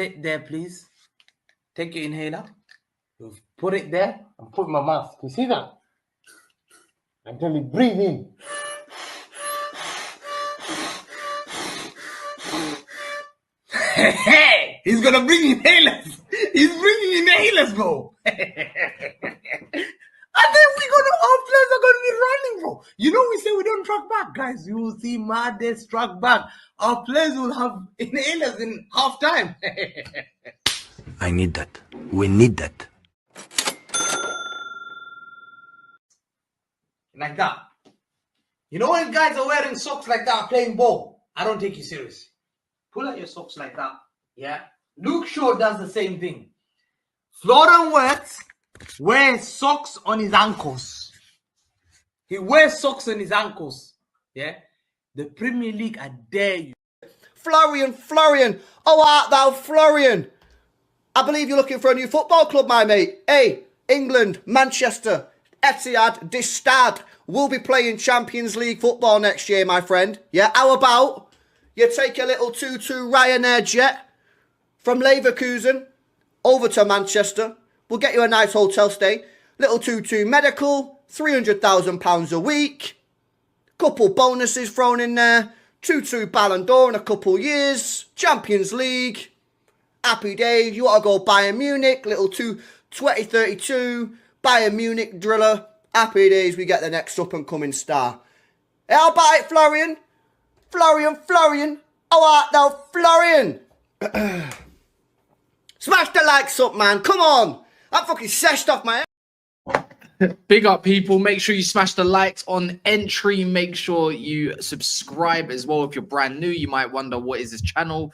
sit there, please. Take your inhaler. Put it there and put my mask. You see that? And tell me, breathe in. Hey, he's gonna bring inhalers. He's bringing inhalers, bro. And then our players are gonna be running, bro. You know, we say we don't track back, guys. You will see Madness track back. Our players will have inhalers in half time. I need that. We need that. Like that. You know when guys are wearing socks like that playing ball? I don't take you seriously. Pull out your socks like that. Yeah. Luke Shaw does the same thing. Florian Wirtz wears socks on his ankles. He wears socks on his ankles. Yeah. The Premier League, I dare you. Florian. Oh, art thou Florian? I believe you're looking for a new football club, my mate. Hey, England, Manchester, Etihad, this Stad will be playing Champions League football next year, my friend. Yeah, how about you take a little 2-2 Ryanair jet from Leverkusen over to Manchester. We'll get you a nice hotel stay. Little 2-2 medical, £300,000 a week. Couple bonuses thrown in there. 2-2 Ballon d'Or in a couple years. Champions League. Happy days. You want to go Bayern Munich. Little 2032 Bayern Munich driller. Happy days. We get the next up-and-coming star. How about it, Florian? Florian. Oh, art thou Florian? Smash the likes up, man. Come on. I'm fucking seshed off my head. Big up, people. Make sure you smash the likes on entry. Make sure you subscribe as well. If you're brand new, you might wonder, what is this channel?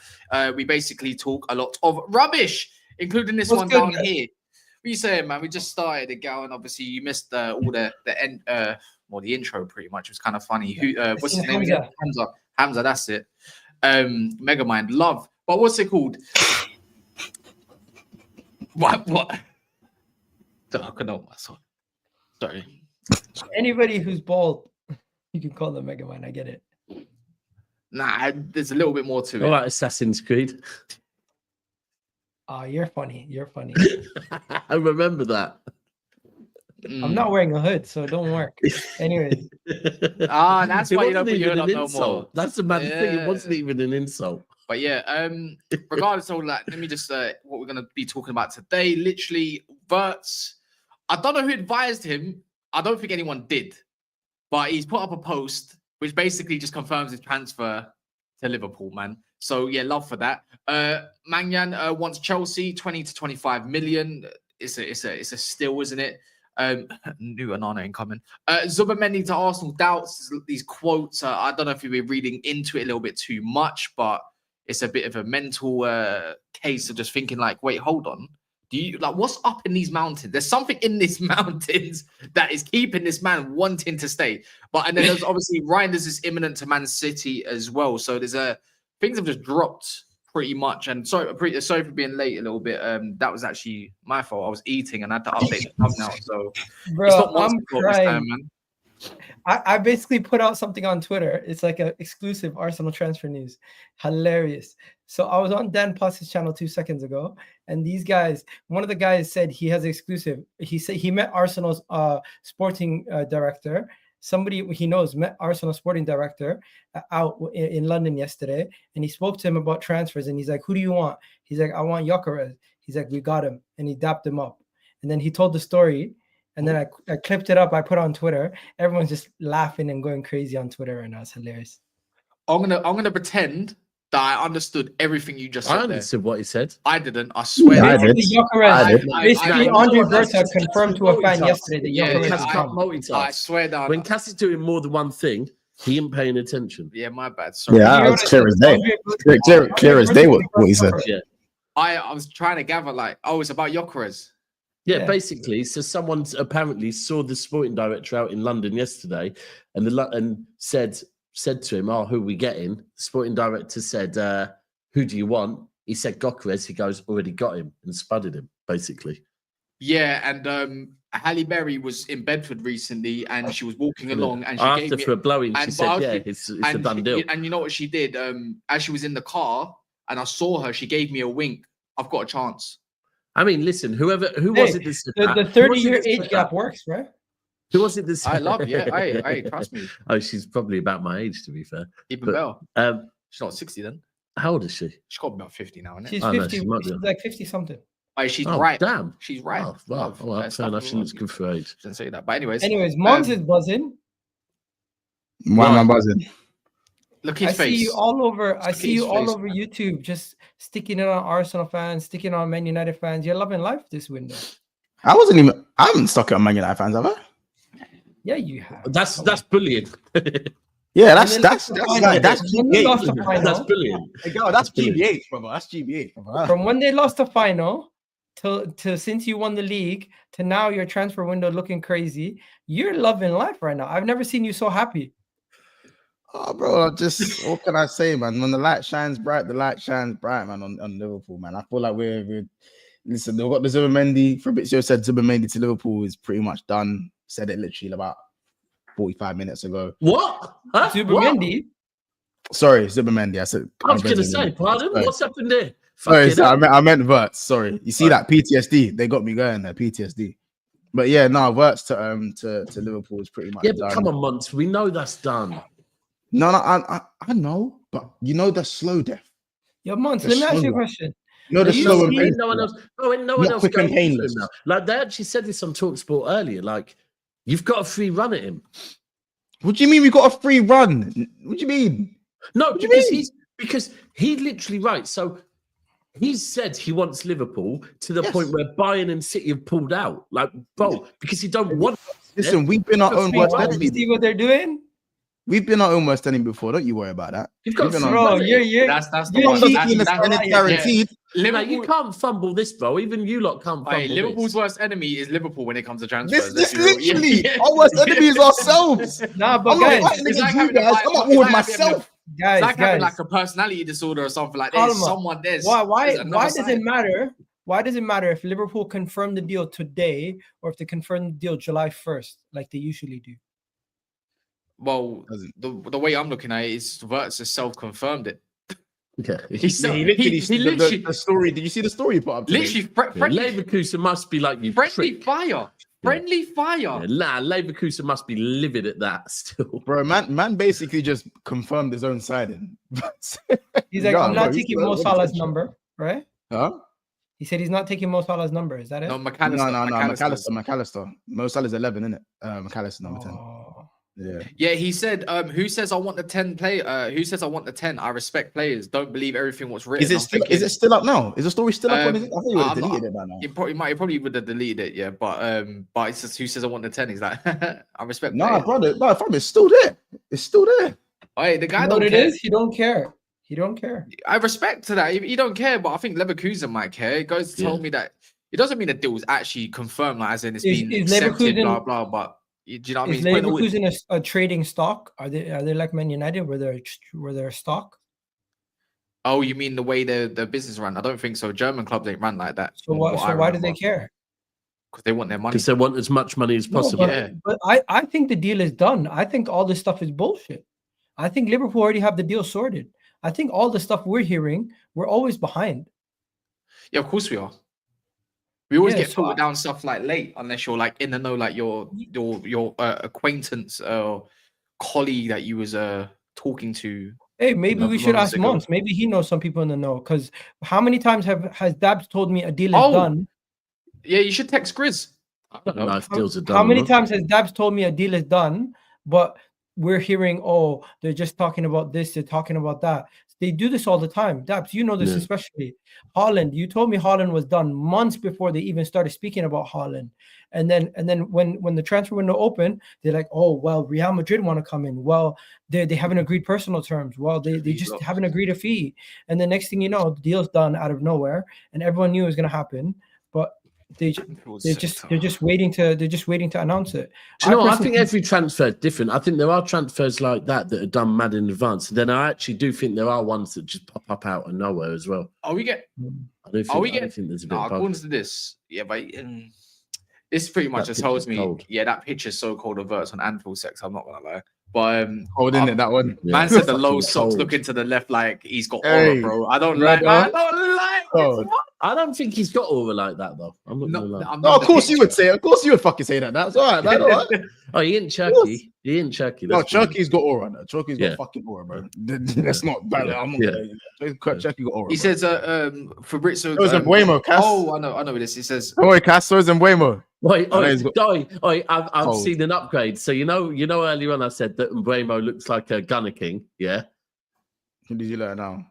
We basically talk a lot of rubbish, including this one down here. What are you saying, man? We just started Egal, and obviously you missed all the end, well, the intro pretty much. It was kind of funny. What's his name? Hamza, that's it. Megamind, love. But what's it called? What? I can know myself. Sorry. Anybody who's bald, you can call them Megamind. I get it. Nah, there's a little bit more to it. All right, Assassin's Creed. Oh, you're funny. I remember that. I'm not wearing a hood, so it don't work. Anyways. That's why you don't put your hood up no more. That's the mad thing. It wasn't even an insult. But yeah, regardless of all that, let me just what we're gonna be talking about today. Literally, Wirtz. I don't know who advised him. I don't think anyone did, but he's put up a post which basically just confirms his transfer to Liverpool, man. So yeah, love for that. Maignan wants Chelsea 20 to 25 million. It's a steal, isn't it? New Anana incoming. Zubimendi to Arsenal doubts these quotes. I don't know if you've been reading into it a little bit too much, but it's a bit of a mental case of just thinking like, wait, hold on. Do you like what's up in these mountains? There's something in these mountains that is keeping this man wanting to stay. And then there's obviously Reijnders is imminent to Man City as well. So there's things have just dropped pretty much. And sorry for being late a little bit. That was actually my fault. I was eating and I had to update the thumbnail. So bro, it's not I'm crying. time, man. I basically put out something on Twitter. It's like an exclusive Arsenal transfer news. Hilarious. So I was on Dan Potts' channel 2 seconds ago, and these guys, one of the guys said he has exclusive. He said he met Arsenal's sporting director. Somebody he knows met Arsenal sporting director out in London yesterday, and he spoke to him about transfers. And he's like, "Who do you want?" He's like, "I want Gyökeres." He's like, "We got him," and he dapped him up. And then he told the story. And then I clipped it up. I put it on Twitter. Everyone's just laughing and going crazy on Twitter right now. It's hilarious. I'm gonna pretend that I understood everything you just said. I understood what he said. I didn't. I swear. Yeah, I did. Basically, Andre Berta confirmed to a fan yesterday that Gyökeres can't multitask. I swear down. When Cassie's doing more than one thing, he ain't paying attention. Yeah, my bad. Sorry. Yeah, it's clear as day. Clear as day what he said. Yeah. I was trying to gather like, oh, it's about Gyökeres. Yeah, basically. So someone apparently saw the sporting director out in London yesterday, and said to him, "Oh, who are we getting?" The sporting director said, "Who do you want?" He said, "Gyökeres." He goes, "Already got him," and spudded him, basically. Yeah, and Halle Berry was in Bedford recently, and she was walking along, and she after gave me for a blowing, she said, "Yeah, it's a done deal." And you know what she did? As she was in the car, and I saw her, she gave me a wink I've got a chance. I mean, listen, who was it that said that? The 30-year age gap works, right? Who was it that said I love, I trust me. Oh, she's probably about my age, to be fair. Even But, better. She's not 60 then. How old is she? She's got about 50 now, isn't it? She's Oh, no, 50. she might be. She's like 50 something. She's Oh, right. damn. She's right. Oh, well, fair enough. She looks good for age. Shouldn't say that. But anyways, Mons is buzzing. Why am I buzzing? look his I face. see you all over. I Look see at you his all face, over man. YouTube, just sticking it on Arsenal fans, sticking on Man United fans. You're loving life this window. I haven't stuck it on Man United fans, have I? Yeah, you have. That's bullying. Yeah, And then that's when they lost the final, That's bullying. Hey, girl, that's GBH, brother. That's GBH, brother. from when they lost the final to since you won the league to now your transfer window looking crazy. You're loving life right now. I've never seen you so happy. Oh, bro, just what can I say, man? When the light shines bright, the light shines bright, man. On Liverpool, man. I feel like we're listen. They've got the Zubimendi. Fabrizio said Zubimendi to Liverpool is pretty much done. Said it literally about 45 minutes ago. What? Huh? Zubimendi. Sorry, Zubimendi. I said. I was going to say, pardon? Sorry. What's happened there? Sorry, Fucking hell. I meant Wirtz. Sorry. You see that PTSD? They got me going there. PTSD. But yeah, no, Wirtz to Liverpool is pretty much Yeah, done. but come on, Monts. We know that's done. No, I know, but you know the slow death. Yo, Mons, The let me ask you a slow- question. You know the You slow see- and Ain't no painful. one else. No, ain't no one Not else quick and going into him painless. now. Like they actually said this on TalkSport earlier. Like you've got a free run at him. What do you mean we got a free run? What do you mean? No, do you because mean? because he literally right. So he's said he wants Liverpool to the Yes. point where Bayern and City have pulled out. Like, bro, because he don't want. Listen, we've been our own worst You enemy. see what they're doing? We've been our own worst enemy before. Don't you worry about that. You've got We've been free our- Bro, run at you're him. That's the you're one. I'm not cheating. seeing the That's- sign is guaranteed. No, you can't fumble this, bro. Even you lot can't fumble Hey, Liverpool's this. worst enemy is Liverpool when it comes to transfers. This let's be real. literally Yeah. our worst enemy is ourselves. Nah, but I'm not guys, fighting it's against like you having a guys. fight- I'm at it's war with like having a- myself. It's guys, like having guys. like a personality disorder or something like that. There's Calma. someone there's Why there's another does side. it matter? Why does it matter if Liverpool confirm the deal today or if they confirm the deal July 1st, like they usually do? Well, Doesn't- the way I'm looking at it is Wirtz has self-confirmed it. Yeah. He He literally the story. Did you see the story he put up? today? literally friendly, Leverkusen must be like you. friendly prick. fire. Friendly fire. Yeah, nah, Leverkusen must be livid at that still. Bro, man basically just confirmed his own signing. He's like, Yeah, I'm bro, not he's taking got Mo a lot of Salah's potential. number, right? Huh? He said he's not taking Mo Salah's number. Is that it? No, No, McAllister. McAllister. Mo Salah's 11, isn't it? McAllister number 10. Oh. Yeah. Yeah, he said, who says I want the 10 play? Who says I want the 10? I respect players. Don't believe everything what's written. Is it I'm still thinking, is it still up now? Is the story still up? Um, I thought you would have I'm not- deleted it by now. You probably would have deleted it, yeah. But it says who says I want the 10? Is that I respect Nah, players. brother, no, fam, it's still there. It's still there. Hey, the guy You know don't what it care. is? He don't care. He don't care. I respect to that. He don't care, but I think Leverkusen might care. It goes to tell me that it doesn't mean the deal was actually confirmed, like as in it's been Is accepted, Leverkusen- blah blah. But do you know what I mean? Is He's putting all- Leverkusen a trading stock? Are they like Man United where they're a stock? Oh, you mean the way the business run? I don't think so. German clubs ain't run like that. So why do they care? Because they want their money. Because they want as much money as No, possible. Yeah. but I think the deal is done. I think all this stuff is bullshit. I think Liverpool already have the deal sorted. I think all the stuff we're hearing, we're always behind. Yeah, of course we are. We always Yeah, get so put down stuff like late, unless you're like in the know, like your acquaintance or colleague that you was talking to. Hey, maybe we should months ask ago. Mons. Maybe he knows some people in the know. Because how many times has Dabs told me a deal is Oh, done? Yeah, you should text Grizz. I don't know. Life deals are done. How many no? times has Dabs told me a deal is done, but we're hearing, oh, they're just talking about this, they're talking about that. They do this all the time. Dabs, you know this Yeah. especially. Holland, you told me Holland was done months before they even started speaking about Holland. And then when the transfer window opened, they're like, oh, well, Real Madrid want to come in. Well, they haven't agreed personal terms. Well, they just haven't agreed a fee. And the next thing you know, the deal's done out of nowhere, and everyone knew it was going to happen. But they're just waiting to announce it. Do you know, I personally think every transfer is different. I think there are transfers like that are done mad in advance. And then I actually do think there are ones that just pop up out of nowhere as well. Are we get? I do think, Are we I get? think there's a bit No, of both. according to this, yeah, but this pretty much That just tells picture's me, cold. yeah, that picture's so cold of Wirtz on Anfield sex. I'm not gonna lie. But Holding it that one. Yeah, man said the fucking low socks cold. looking to the left like he's got Hey, aura, bro. I don't brother. like. I don't like. Oh. It. What? I don't think he's got aura like that though. I'm not No, gonna lie. I'm No, not of course the you would picture. say. Of course you would fucking say that. That's all right, man. All right. Oh, he ain't Chucky. He ain't Chucky. No, That's fine. Chucky's got aura. No. Chucky's Yeah. got fucking aura, bro. That's not bad. Yeah. I'm not gonna Chucky got aura. He bro. says, Fabrizio. So is Mbuemo, Cass. Oh, I know this. He says, Don't worry, Cass. So is Mbuemo. Wait, I know he's got- I've Cold. seen an upgrade. So you know earlier on I said that Mbuemo looks like a Gunner King. Yeah. Who did you learn now?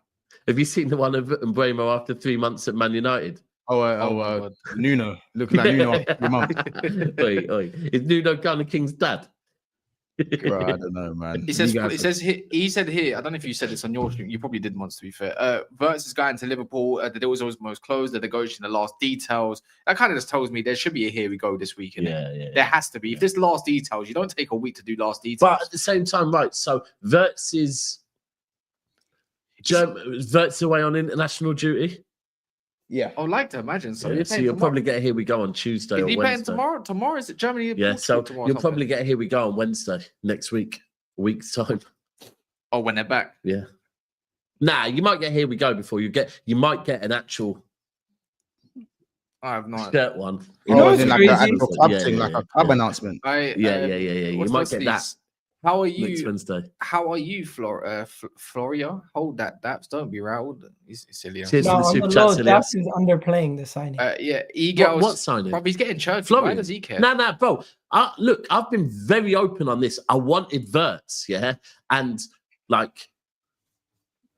Have you seen the one of Mbuemo after 3 months at Man United? Nuno. Looking like Nuno after 3 months. Oi. Is Nuno Gunner King's dad? Bro, I don't know, man. he said here, I don't know if you said this on your stream. You probably did once, to be fair. Wirtz is going to Liverpool. The deal was almost closed. They're negotiating the last details. That kind of just tells me there should be a here we go this week. Yeah. There has to be. If there's last details, you don't take a week to do last details. But at the same time, right? So Wirtz is away on international duty. Yeah. I would like to imagine. So, Yeah, so you'll probably get a here we go on Tuesday Is or he Wednesday. playing tomorrow? Tomorrow is it Germany? Yeah, so tomorrow you'll probably get a here we go on Wednesday next week, a week's time. Oh, when they're back. Yeah. Nah, you might get here we go before you might get an actual I have no idea. shirt one. You know Oh, what's then like crazy? an actual club Yeah, thing, yeah, like yeah. a club announcement. Yeah. You what's might those get that these? How are next you? Wednesday. How are you, Floria? Hold that, Daps. Don't be rattled. He's silly. Cheers No, for the on super the chat, low, Elias. Daps is underplaying the signing. Yeah, Egal's. What signing? Bro, he's getting churchy. Florian. Why does he care? No, bro. Look, I've been very open on this. I wanted Wirtz, yeah, and like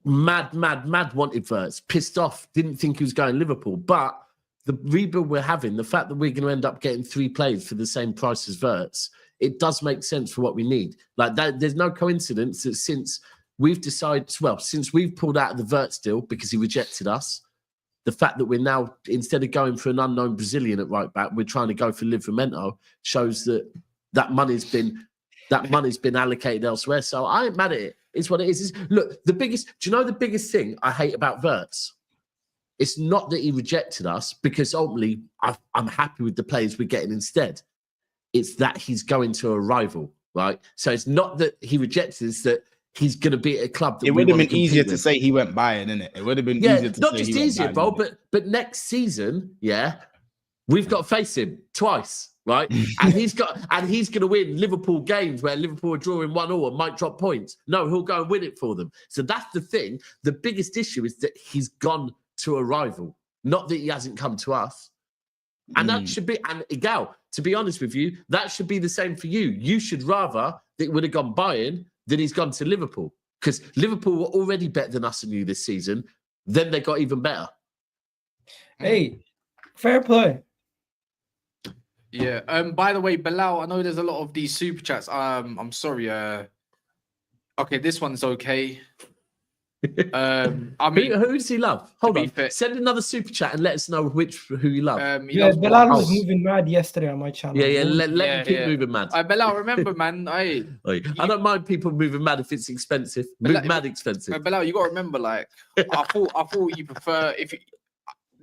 mad wanted Wirtz. Pissed off. Didn't think he was going Liverpool, but the rebuild we're having, the fact that we're going to end up getting 3 players for the same price as Wirtz, it does make sense for what we need. Like that, there's no coincidence that since we've pulled out of the Wirtz deal because he rejected us, the fact that we're now, instead of going for an unknown Brazilian at right back, we're trying to go for Livramento shows that money's been allocated elsewhere. So I ain't mad at it. It's what it is. Look, do you know the biggest thing I hate about Wirtz? It's not that he rejected us, because ultimately I'm happy with the players we're getting instead. It's that he's going to a rival, right? So it's not that he rejected us, that he's going to be at a club that It we would have wanna been easier compete to with. say he went Bayern, innit? It would have been Yeah, easier to not say just he went easier, Bayern, bro, innit? but next season, yeah, we've got to face him twice, right? and he's going to win Liverpool games where Liverpool are drawing 1-1 and might drop points. No, he'll go and win it for them. So that's the thing. The biggest issue is that he's gone to a rival, not that he hasn't come to us. And that should be, and Egal, to be honest with you, that should be the same for you. You should rather that it would have gone Bayern than he's gone to Liverpool, because Liverpool were already better than us and you this season. Then they got even better. Hey, fair play. Yeah. By the way, Bilal, I know there's a lot of these super chats. I'm sorry. Okay, this one's okay. I mean, Who does he love? Hold be on. fair- Send another super chat and let us know who you love. he Yeah, loves Bilal was House. moving mad yesterday on my channel. yeah, let Yeah, him keep yeah. moving mad. Bilal, remember, man. I don't mind people moving mad if it's expensive. Move mad expensive. Bilal, you got to remember, like, I thought you prefer if you,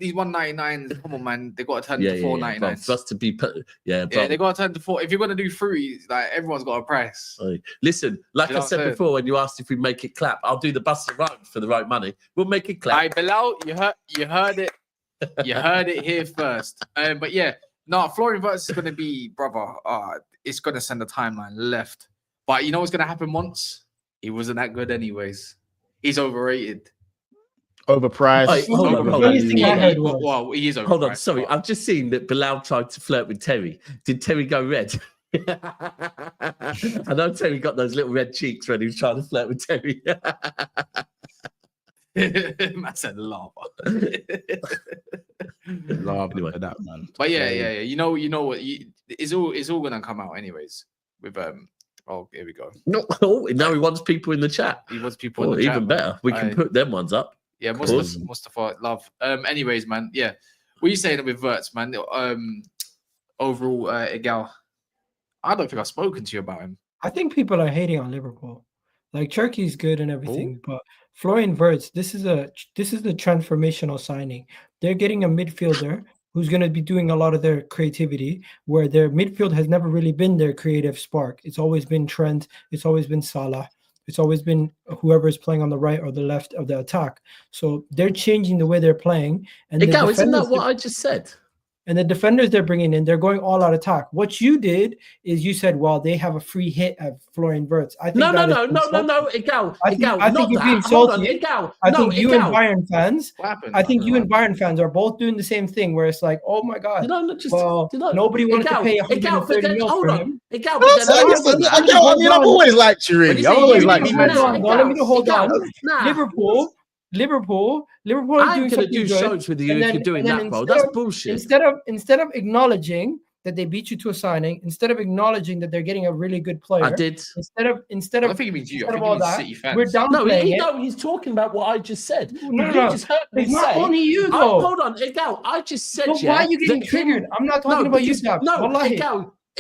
these 199s. Come on, man, they got to turn to Bro, 499s. for us to be bro. Yeah, they got to turn to 4. If you're gonna do 3, like everyone's got a price. Oi. Listen, like You know I what I'm said saying? before, when you asked if we make it clap, I'll do the bust around for the right money. We'll make it clap. Hey, Bilal, you heard it. You heard it here first. But yeah, no, Florian Wirtz is gonna be, brother. It's gonna send the timeline left. But you know what's gonna happen once? He wasn't that good, anyways. He's overrated. Overpriced. Hey, hold on, The hold funniest on. thing I heard was, Well, he is overpriced. Hold on, sorry. but- I've just seen that Bilal tried to flirt with Terry. Did Terry go red? I know Terry got those little red cheeks when he was trying to flirt with Terry. I said lava. Love Anyway. for that, man. But yeah. You know what? It's all gonna come out anyways. With Oh, here we go. No, now he wants people in the chat. He wants people in Oh, the even chat, man. better. We can put them ones up. Yeah, course. Mustafa, love. Anyways, man, yeah. What are you saying with Wirtz, man? Overall, Egal. I don't think I've spoken to you about him. I think people are hating on Liverpool. Like Turkey's good and everything, but Florian Wirtz, this is the transformational signing. They're getting a midfielder who's going to be doing a lot of their creativity, where their midfield has never really been their creative spark. It's always been Trent. It's always been Salah. It's always been whoever is playing on the right or the left of the attack. So they're changing the way they're playing. And Egal, isn't that what I just said? And the defenders they're bringing in, they're going all out attack. What you did is you said, well, they have a free hit at Florian Wirtz. I think No, Egal. I think you're being salty. I think you and Bayern fans, I think you and Bayern fans are both doing the same thing, where it's like, oh my God, nobody wanted to pay 130 mil for him. I've always liked you, really. I've always liked you. Let me hold on. Liverpool I'm going to do shows with you if you're doing that, bro. That's bullshit. Instead of acknowledging that they beat you to a signing, instead of acknowledging that they're getting a really good player, I did. Instead of I don't think it means you. I think it means City fans. We're downplaying it. He's talking about what I just said. No. You just heard me It's not only you, though. Hold on, Egal. I just said, Why are you getting triggered? I'm not talking about you, Dab.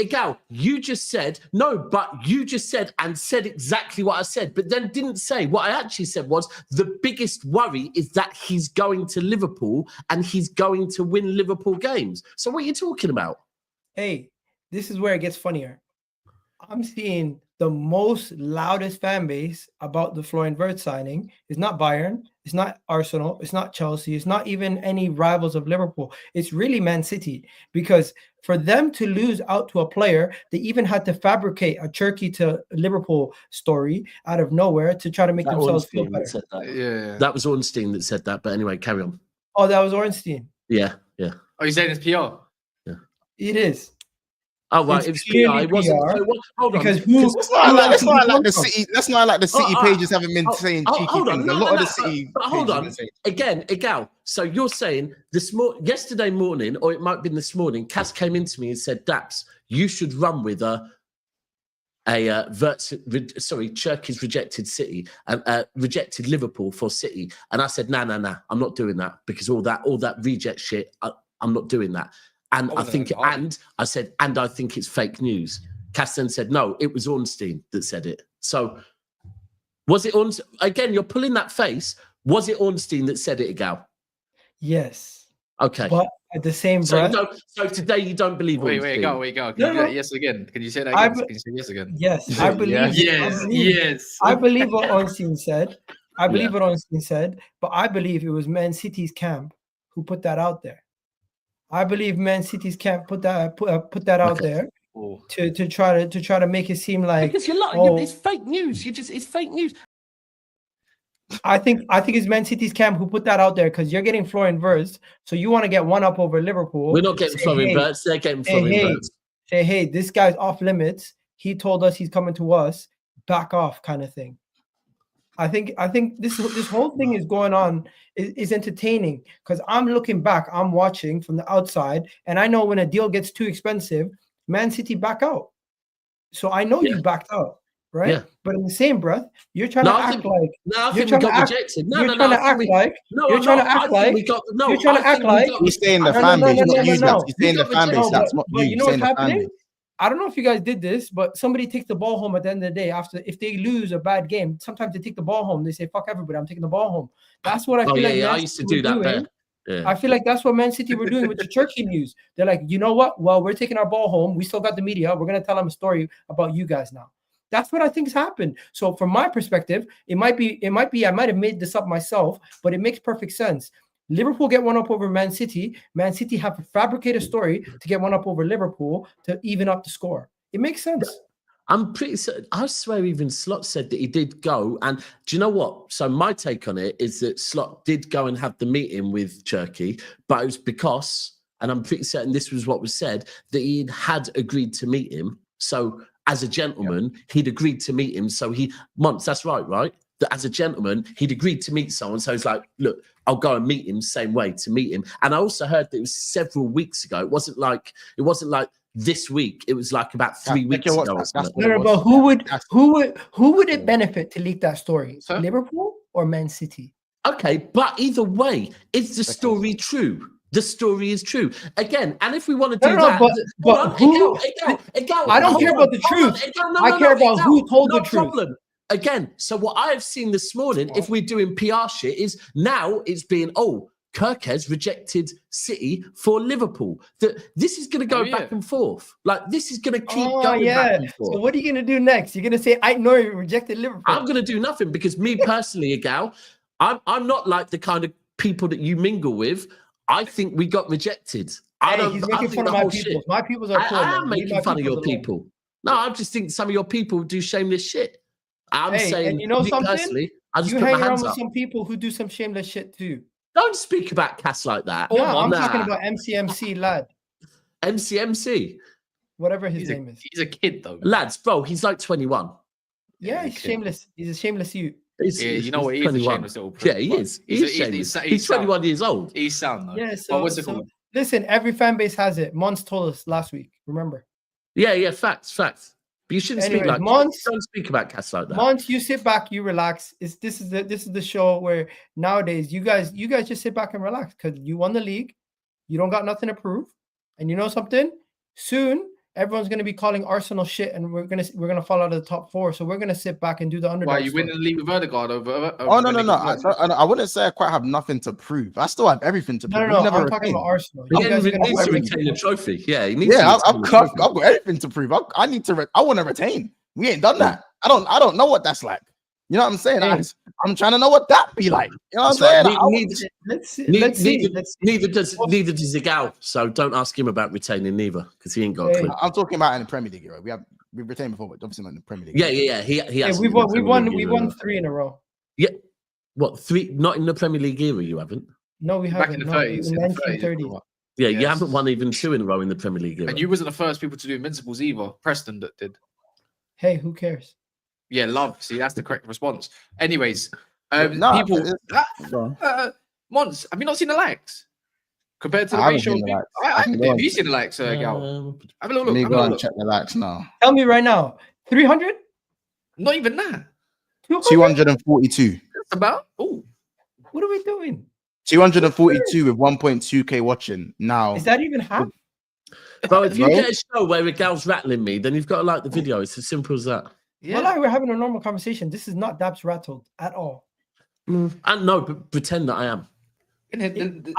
Egal, you just said and said exactly what I said, but then didn't say what I actually said was the biggest worry is that he's going to Liverpool and he's going to win Liverpool games. So what are you talking about? Hey, this is where it gets funnier. I'm seeing the most loudest fan base about the Florian Wirtz signing is not Bayern, it's not Arsenal, it's not Chelsea, it's not even any rivals of Liverpool. It's really Man City, because for them to lose out to a player, they even had to fabricate a Turkey to Liverpool story out of nowhere to try to make themselves feel better. That was Ornstein that said that, but anyway, carry on. Oh, that was Ornstein. Yeah. Oh, you're saying it's PR? Yeah. It is. Oh right, it was PR. It wasn't. Hold on. Because that's not like the City. That's not like the City pages haven't been saying cheeky things. A lot of the City. But hold on. Again, Egal. So you're saying yesterday morning, or it might have been this morning, Cass came into me and said, "Daps, you should run with Cherky's rejected City and rejected Liverpool for City." And I said, "Nah, I'm not doing that, because all that reject shit. I'm not doing that." And I think it's fake news. Cass said, no, it was Ornstein that said it. So was it Ornstein? Again, you're pulling that face. Was it Ornstein that said it, Egal? Yes. Okay. But at the same breath. So today you don't believe Ornstein? Wait, go. Can you do yes again? Can you say that again? Can you say yes again? Yes, I believe. Yes. I believe what Ornstein said. But I believe it was Man City's camp who put that out there. I believe Man City's camp put that out there to try to make it seem like, because it's fake news. It's fake news. I think it's Man City's camp who put that out there, because you're getting Florian Wirtz, so you want to get one up over Liverpool. We're not getting Florian Wirtz. They're getting Florian Wirtz. Say, hey, this guy's off limits. He told us he's coming to us. Back off, kind of thing. I think this whole thing is going on is entertaining, because I'm looking back, I'm watching from the outside, and I know when a deal gets too expensive, Man City back out. So I know you backed out, right? Yeah. But in the same breath, you're trying to act like you're trying to act like you stay in the fan base, not you. You stay in the fan base. That's not you. You know what's happening? I don't know if you guys did this, but somebody takes the ball home at the end of the day. If they lose a bad game, sometimes they take the ball home. They say, fuck everybody, I'm taking the ball home. That's what I feel like. I used to do that. I feel like that's what Man City were doing with the Turkey news. They're like, you know what? Well, we're taking our ball home. We still got the media. We're going to tell them a story about you guys now. That's what I think has happened. So from my perspective, it might be, I might have made this up myself, but it makes perfect sense. Liverpool get one up over Man City. Man City have to fabricate a story to get one up over Liverpool to even up the score. It makes sense. I'm pretty certain. I swear even Slot said that he did go. And do you know what? So my take on it is that Slot did go and have the meeting with Cherky, but it was because, and I'm pretty certain this was what was said, that he had agreed to meet him. So as a gentleman, he'd agreed to meet him. So that's right? That as a gentleman, he'd agreed to meet someone. So he's like, look, I'll go and meet him, same way to meet him. And I also heard that it was several weeks ago. It wasn't like this week. It was like about 3 weeks ago. But who would it benefit to leak that story? So? Liverpool or Man City? Okay, but either way, is the story true? The story is true. Again, and if we want to do that... I don't care about the truth. I care about who told the truth. Problem. Again, so what I've seen this morning, if we're doing PR shit, is now it's being, Kirkez rejected City for Liverpool. This is going to go back and forth. Like, this is going to keep going back and forth. So what are you going to do next? You're going to say, I know you rejected Liverpool. I'm going to do nothing because me personally, Egal, I'm not like the kind of people that you mingle with. I think we got rejected. He's making fun of my people. My peoples are cool. I am making fun of your people. No, I just think some of your people do shameless shit. I'm saying, and you know something? Personally, I just you put my hang around hands with up. some people who do some shameless shit too. Don't speak about Cass like that. No, I'm talking about MCMC lad. MCMC. Whatever his name is. He's a kid though. Lads, bro, he's like 21. Yeah, he's shameless. He's a shameless youth. You know what? He's 21. A shameless little prick. Yeah, he is. He's 21 years old. He's sound though. Yeah, so listen, every fan base has it. Mons told us last week, remember? Yeah, facts. But you shouldn't speak like Mons, don't speak about Cass like that. Mons, you sit back, you relax. This is the show where nowadays you guys just sit back and relax because you won the league, you don't got nothing to prove, and you know something? Soon everyone's gonna be calling Arsenal shit, and we're gonna fall out of the top 4. So we're gonna sit back and do the underdog. Why you winning the league with Verdigard over? Oh no! I wouldn't say I quite have nothing to prove. I still have everything to prove. No. I'm talking about Arsenal. He needs to retain a trophy. Yeah, he needs. Yeah, I've got everything to prove. I need to. I want to retain. We ain't done that. I don't know what that's like. You know what I'm saying? I'm trying to know what that be like. You know what I'm saying? Let's see. Neither does Egal. So don't ask him about retaining neither, because he ain't got a clue. I'm talking about in the Premier League era. We've retained before, but obviously not in the Premier League. Yeah. He has. We won 3 in a row. Yeah. What 3? Not in the Premier League era. You haven't. No, we haven't. Back in the 30s. In 1930. Yeah, you haven't won even 2 in a row in the Premier League era. And you wasn't the first people to do Invincibles either. Preston that did. Hey, who cares? Yeah, love. See, that's the correct response. Anyways, people. Mons, have you not seen the likes compared to the ratio? Have you seen the likes, Gal? Have a little look. Let me go and check the likes now. Tell me right now, 300? Not even that. 242. That's about. Oh, what are we doing? 242 with 1.2k watching now. Is that even half? Bro, if you get a show where a gal's rattling me, then you've got to like the video. It's as simple as that. Yeah, well, we're having a normal conversation. This is not Daps rattled at all. And no, but pretend that I am.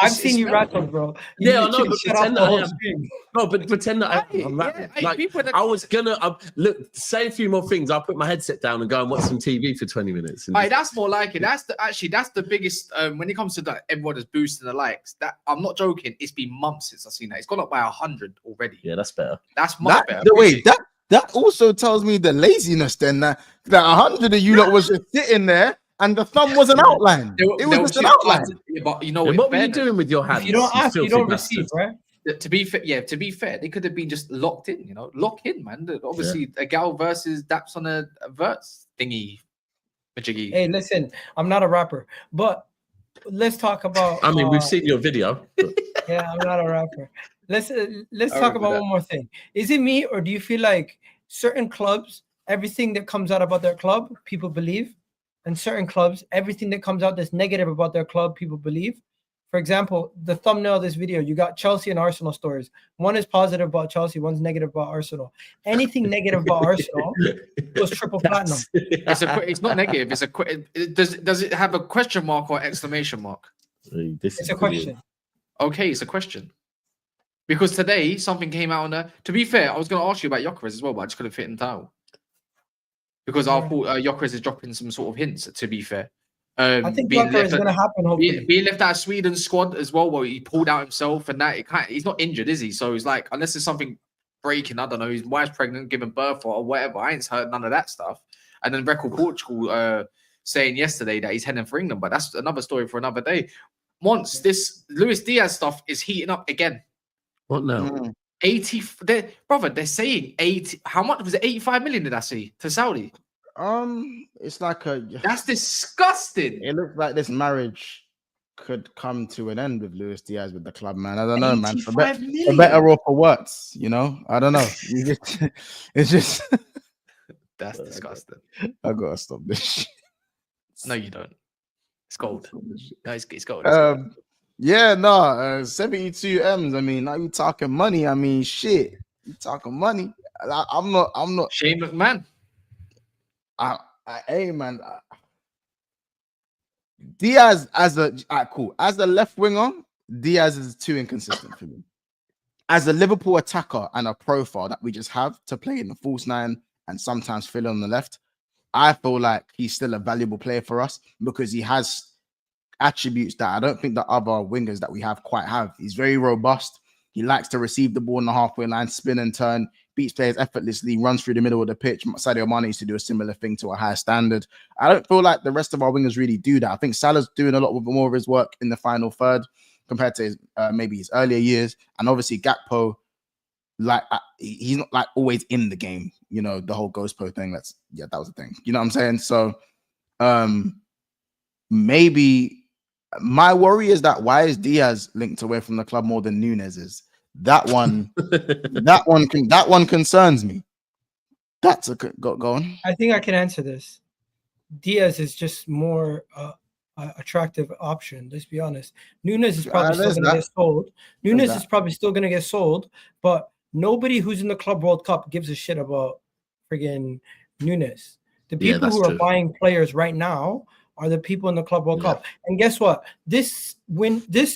I've seen you rattled, bro. Yeah, I know, but pretend that I am. No, but pretend that I'm rattled. I was gonna look, say a few more things. I'll put my headset down and go and watch some TV for 20 minutes. That's more like it. That's the biggest when it comes to that. Everyone is boosting the likes. That I'm not joking. It's been months since I've seen that. It's gone up by 100 already. Yeah, that's better. That's much better. Wait, that also tells me the laziness then that 100 of you lot was just sitting there and the thumb was an outline. It was just an outline. Yeah, but you know what were you doing with your hands? If you don't ask, you don't receive, right? To be fair, they could have been just locked in. Lock in, man. Obviously, a gal versus Daps on a Wirtz thingy, majiggy. Hey, listen, I'm not a rapper, but let's talk about. I mean, we've seen your video. Yeah, I'm not a rapper. Let's talk about one more thing. Is it me, or do you feel like certain clubs, everything that comes out about their club, people believe, and certain clubs, everything that comes out that's negative about their club, people believe? For example, the thumbnail of this video, you got Chelsea and Arsenal stories. One is positive about Chelsea, one's negative about Arsenal. Anything negative about Arsenal was triple platinum. It's not negative. Does it have a question mark or exclamation mark? It's a question. Okay, it's a question. Because today something came out on there. To be fair, I was going to ask you about Gyökeres as well, but I just couldn't fit in the title. Because I thought Gyökeres is dropping some sort of hints, to be fair. I think Gyökeres is going to happen, hopefully. Being left out of Sweden's squad as well, where he pulled out himself and that, he's not injured, is he? So he's like, unless there's something breaking, I don't know, his wife's pregnant, giving birth or whatever, I ain't heard none of that stuff. And then Record Portugal saying yesterday that he's heading for England, but that's another story for another day. Once this Luis Diaz stuff is heating up again. What now? 80, they're saying 80. How much was it? 85 million did I see to Saudi? It's like that's disgusting. It looks like this marriage could come to an end with Luis Diaz with the club, man. I don't know, man. For better or for worse, I don't know. It's just that's disgusting. I gotta stop this shit. No, you don't. It's gold. No, it's gold. Yeah, no, 72 M's. I mean, now you talking money. I mean, shit. You talking money. I'm not. Shane McMahon. Hey, man. Diaz as a cool as the left winger, Diaz is too inconsistent for me. As a Liverpool attacker and a profile that we just have to play in the false nine and sometimes fill on the left, I feel like he's still a valuable player for us because he has attributes that I don't think the other wingers that we have quite have. He's very robust. He likes to receive the ball in the halfway line, spin and turn, beats players effortlessly, runs through the middle of the pitch. Sadio Mane used to do a similar thing to a higher standard. I don't feel like the rest of our wingers really do that. I think Salah's doing a lot more of his work in the final third compared to his, maybe his earlier years. And obviously Gakpo, like he's not like always in the game. You know, the whole Ghostpo thing. That was the thing. You know what I'm saying? So maybe my worry is that why is Diaz linked away from the club more than Nunes is? That one concerns me. That's a go on. I think I can answer this. Diaz is just more attractive option. Let's be honest. Nunes is probably still going to get sold. Nunes is probably still going to get sold, but nobody who's in the Club World Cup gives a shit about friggin' Nunes. The people who are buying players right now are the people in the Club World Cup. And guess what? This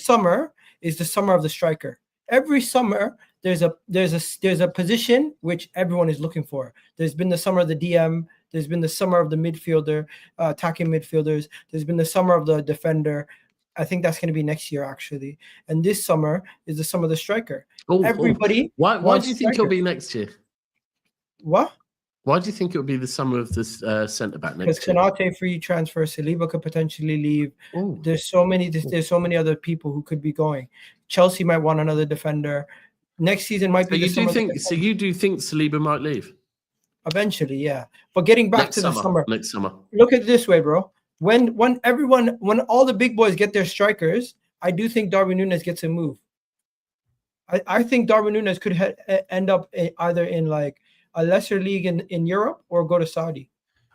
summer is the summer of the striker. Every summer there's a position which everyone is looking for. There's been the summer of the DM. There's been the summer of the midfielder, attacking midfielders. There's been the summer of the defender. I think that's going to be next year, actually. And this summer is the summer of the striker. Everybody. Why do you think it'll be next year? What? Why do you think it would be the summer of this centre back next year? Because Konate free transfer, Saliba could potentially leave. Ooh. There's so many other people who could be going. Chelsea might want another defender. Next season might be. So you do think Saliba might leave? Eventually, yeah. But getting back to the summer. Next summer. Look at it this way, bro. When all the big boys get their strikers, I do think Darwin Núñez gets a move. I think Darwin Núñez could end up either in like a lesser league in Europe or go to Saudi.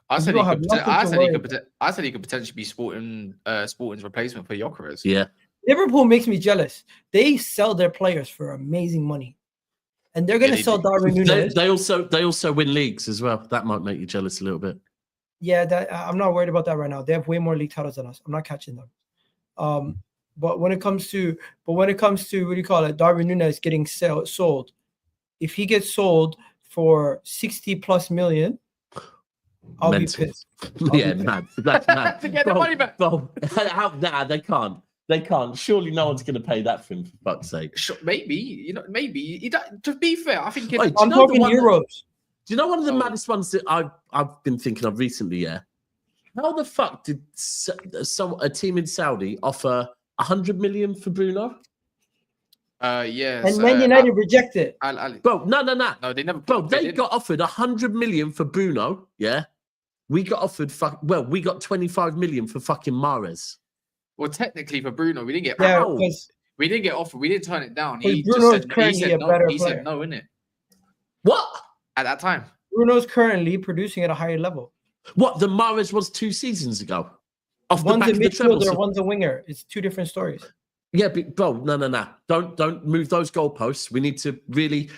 I said he could potentially be Sporting's replacement for Gyökeres. Yeah. Liverpool makes me jealous. They sell their players for amazing money. And they're going to sell Darwin Núñez. They also win leagues as well. That might make you jealous a little bit. Yeah, I'm not worried about that right now. They have way more league titles than us. I'm not catching them. But when it comes to what do you call it, Darwin Núñez getting sold, if he gets sold for 60+ million, I'll be pissed. Mad. That's mad. To get the money back. Nah, they can't. They can't. Surely no one's going to pay that for him, for fuck's sake. Maybe. To be fair, I think I'm talking euros. Do you know one of the maddest ones that I've been thinking of recently? Yeah. How the fuck did a team in Saudi offer 100 million for Bruno? Yeah. And Man United rejected it. Bro, no. No, they never. Bro, they got offered 100 million for Bruno. Yeah. We got offered we got 25 million for fucking Mahrez. Well, technically for Bruno, we didn't get. Yeah, we didn't get offered. We didn't turn it down. He said no. He said no, innit? What? At that time, Bruno's currently producing at a higher level. What the Mahrez was 2 seasons ago? One's a midfielder, one's a winger. It's 2 different stories. Yeah, but bro, no. Don't move those goalposts. We need to really.